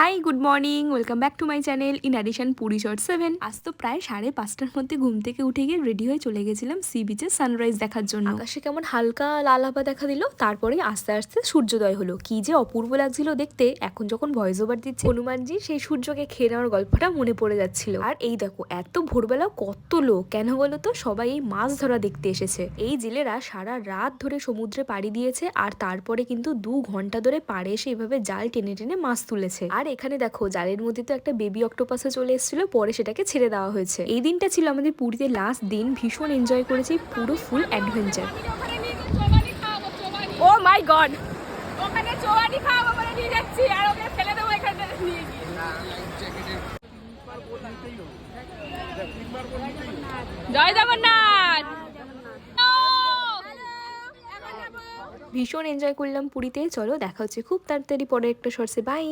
Hi good morning, welcome back to my channel in addition Puri short 7। আজ তো প্রায় 5:30টার মধ্যে ঘুম থেকে উঠে গিয়ে রেডি হয়ে চলে গেছিলাম সি বিচে সানরাইজ দেখার জন্য। আকাশে কেমন হালকা লাল আভা দেখা দিল, তারপরে আস্তে আস্তে সূর্যোদয় হলো। কি যে অপূর্ব লাগছিল দেখতে। এখন যখন ভয়েস ওভার দিচ্ছে হনুমানজি সেই সূর্যকে খেয়ে নেওয়ার গল্পটা মনে পড়ে যাচ্ছিল। আর এই দেখো এত ভোরবেলা কত লোক, কেন বলো তো? সবাই এই মাছ ধরা দেখতে এসেছে। এই জেলেরা সারা রাত ধরে সমুদ্রে পাড়ি দিয়েছে, আর তারপরে কিন্তু 2 ঘন্টা ধরে পাড়ে এসে এভাবে জাল টেনে টেনে মাছ তুলেছে। আর এখানে দেখো জালের মধ্যে তো একটা বেবি অক্টোপাসও চলে এসেছিল, পরে সেটাকে ছেড়ে দেওয়া হয়েছে। এই দিনটা ছিল আমাদের পুরীতে লাস্ট দিন, ভীষণ এনজয় করেছি, পুরো ফুল অ্যাডভেঞ্চার। ও মাই গড, ওখানে চোয়ানি খাওয়াবো বলে নিয়ে যাচ্ছি আর ওকে ফেলে দেবো এখানে নিয়ে গিয়ে। জয় জগন্নাথ। ভীষণ এনজয় করলাম পুরীতে। চলো দেখা হচ্ছে খুব তাড়াতাড়ি পরে একটা শর্টসে। বাই।